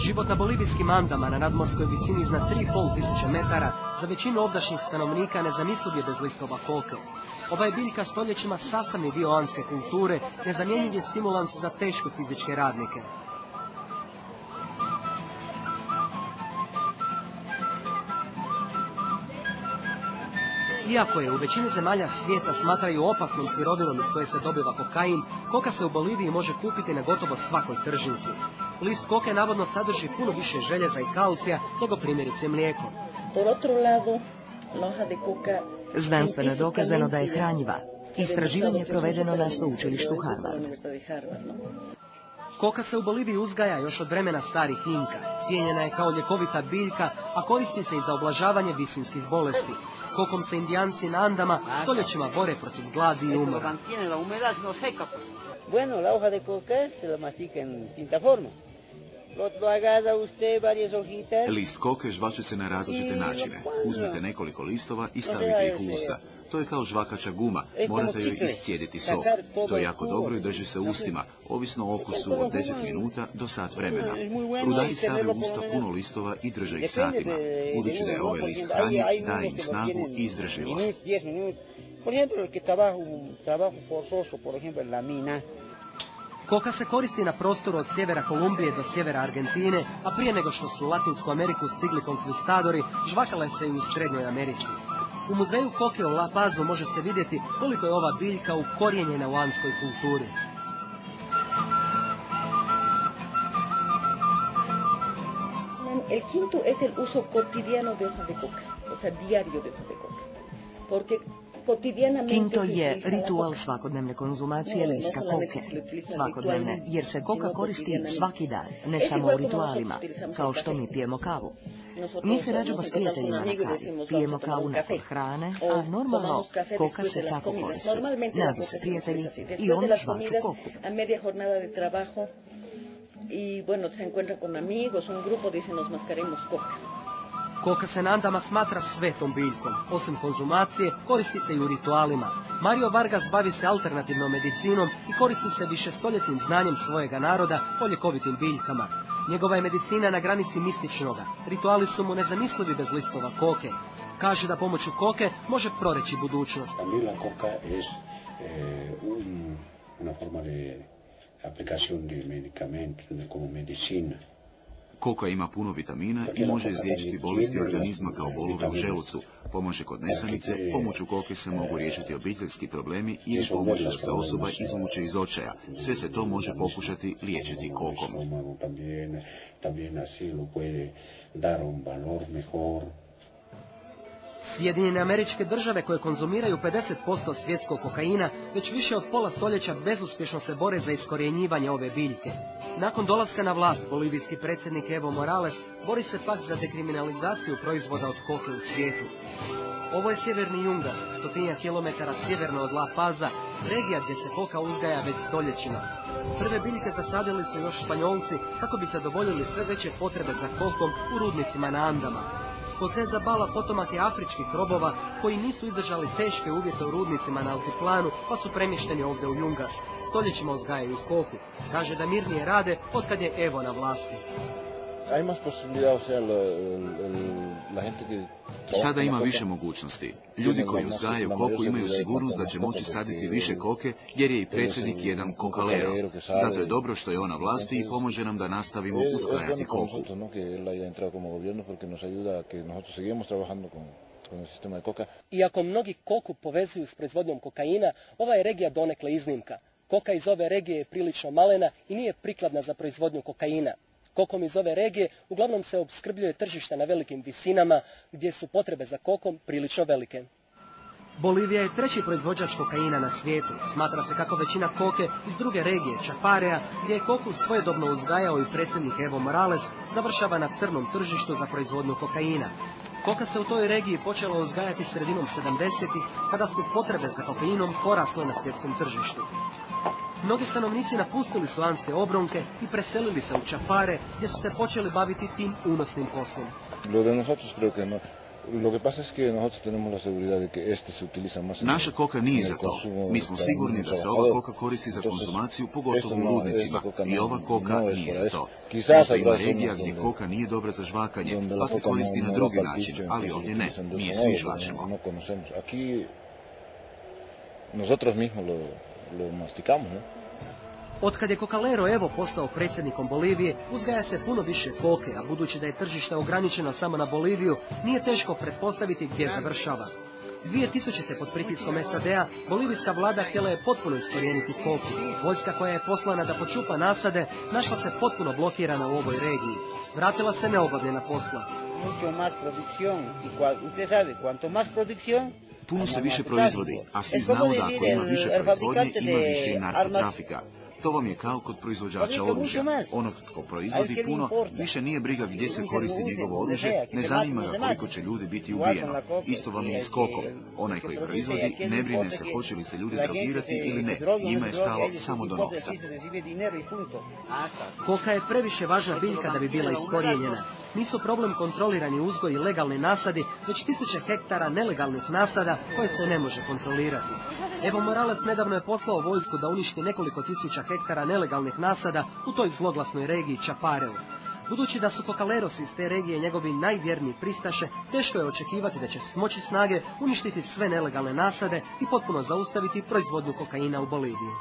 Život na bolivijskim Andama na nadmorskoj visini iznad 3.500 metara za većinu ovdašnjih stanovnika nezamisliv je bez listova koke. Ova je biljka stoljećima sastavni dio andske kulture, nezamjenjiv je stimulans za teške fizičke radnike. Iako je u većini zemalja svijeta smatraju opasnom sirovinom iz koje se dobiva kokain, koka se u Boliviji može kupiti na gotovo svakoj tržnici. List koke navodno sadrži puno više željeza i kalcija nego primjerice mlijeko. Znanstveno je dokazano da je hranjiva. Istraživanje je provedeno na sveučilištu Harvard. Koka se u Boliviji uzgaja još od vremena starih Inka. Cijenjena je kao ljekovita biljka, a koristi se i za ublažavanje visinskih bolesti. Kokom se Indijanci na Andama stoljećima bore protiv gladi i umora. List koke žvače se na različite načine. Uzmite nekoliko listova i stavite ih u usta. To je kao žvakača guma, morate joj iscijediti sok. To je jako dobro i drži se u ustima, ovisno o okusu od 10 minuta do sat vremena. Rudari stave u usta puno listova i drže ih satima. Budući da je ovaj list hranjiv, daje im snagu i izdržljivost. Koka se koristi na prostoru od sjevera Kolumbije do sjevera Argentine, a prije nego što su u Latinsku Ameriku stigli konkvistadori, žvakala se i u Srednjoj Americi. U muzeju koke u La Pazu može se vidjeti koliko je ova biljka ukorijenjena u andskoj kulturi. El quinto es el uso cotidiano de hoja de coca, o sea, diario de hoja de coca. Porque Quinto je ritual svakodnevne konzumacije lista koke. Svakodnevne, jer se koka koristi svaki dan, ne samo u ritualima, kao što mi pijemo kavu. Mi se rađamo s prijateljima na kavi, pijemo kavu nakon hrane, a normalno koka se tako koristi. Nađu se prijatelji i onda žvaču koku. I bueno, se encuentra con amigos, un grupo dice nos mascaremos coca. Koka se na Andama smatra svetom biljkom. Osim konzumacije, koristi se i u ritualima. Mario Vargas bavi se alternativnom medicinom i koristi se višestoljetnim znanjem svojega naroda o ljekovitim biljkama. Njegova je medicina na granici mističnoga. Rituali su mu nezamislivi bez listova koke. Kaže da pomoću koke može proreći budućnost. La coca es una forma de aplicación de medicamentos como medicina. Koka ima puno vitamina i može izliječiti bolesti organizma kao bolove u želucu. Pomože kod nesanice, pomoću koke se mogu riješiti obiteljski problemi ili pomoći da se osoba izvuče iz očaja. Sve se to može pokušati liječiti kokom. Sjedinjene Američke Države, koje konzumiraju 50% svjetskog kokaina, već više od pola stoljeća bezuspješno se bore za iskorjenjivanje ove biljke. Nakon dolaska na vlast, bolivijski predsjednik Evo Morales bori se pak za dekriminalizaciju proizvoda od koke u svijetu. Ovo je sjeverni Yungas, 100 kilometara sjeverno od La Paza, regija gdje se koka uzgaja već stoljećima. Prve biljke zasadili su još Španjolci kako bi zadovoljili sve veće potrebe za kokom u rudnicima na Andama. Jose Zabala potomak je afričkih robova koji nisu izdržali teške uvjete u rudnicima na altiplanu pa su premješteni ovdje u Yungas. Stoljećima uzgajaju koku. Kaže da mirnije rade otkad je Evo na vlasti. Sada ima više mogućnosti. Ljudi koji uzgajaju koku imaju sigurnost da će moći saditi više koke jer je i predsjednik jedan kokalero. Zato je dobro što je on na vlasti i pomože nam da nastavimo uzgajati koku. Iako mnogi koku povezuju s proizvodnjom kokaina, ova je regija donekle iznimka. Koka iz ove regije je prilično malena i nije prikladna za proizvodnju kokaina. Kokom iz ove regije uglavnom se opskrbljuje tržišta na velikim visinama, gdje su potrebe za kokom prilično velike. Bolivija je treći proizvođač kokaina na svijetu. Smatra se kako većina koke iz druge regije, Čaparea, gdje je koku svojedobno uzgajao i predsjednik Evo Morales, završava na crnom tržištu za proizvodnju kokaina. Koka se u toj regiji počela uzgajati sredinom 70-ih, kada su potrebe za kokainom porasle na svjetskom tržištu. Mnogi stanovnici napustili su andske obronke i preselili se u Čapare, gdje su se počeli baviti tim unosnim poslom. Naša koka nije za to. Mi smo sigurni da se ova koka koristi za konzumaciju, pogotovo u rudnicima, i ova koka nije za to. Možda ima regija gdje koka nije dobra za žvakanje, pa se koristi na drugi način, ali ovdje ne, mi je svi žvačemo. Otkad je Cocalero Evo postao predsjednikom Bolivije, uzgaja se puno više koke, a budući da je tržište ograničeno samo na Boliviju, nije teško pretpostaviti gdje završava. 2000. pod pritiskom SAD-a, bolivijska vlada htjela je potpuno iskorijeniti koku. Vojska koja je poslana da počupa nasade, našla se potpuno blokirana u ovoj regiji. Vratila se neobavljena posla. Puno se više proizvodi, a svi znamo da ako ima više proizvodnje, ima više i narkotrafika. To vam je kao kod proizvođača oružja. Onog tko proizvodi puno, više nije briga gdje se koristi njegovo oružje, ne zanima ga koliko će ljudi biti ubijeno. Isto vam je i s kokom. Onaj koji proizvodi ne brine se hoće li se ljudi drogirati ili ne. Njima je stalo samo do novca. Koka je previše važna biljka da bi bila iskorijenjena. Nisu problem kontrolirani uzgoj i legalni nasadi, već tisuće hektara nelegalnih nasada koje se ne može kontrolirati. Evo Morales nedavno je poslao vojsku da uništi nekoliko tisuća hektara nelegalnih nasada u toj zloglasnoj regiji Chapareu. Budući da su Cocaleros iz te regije njegovi najvjerniji pristaše, teško je očekivati da će smoći snage uništiti sve nelegalne nasade i potpuno zaustaviti proizvodnju kokaina u Boliviji.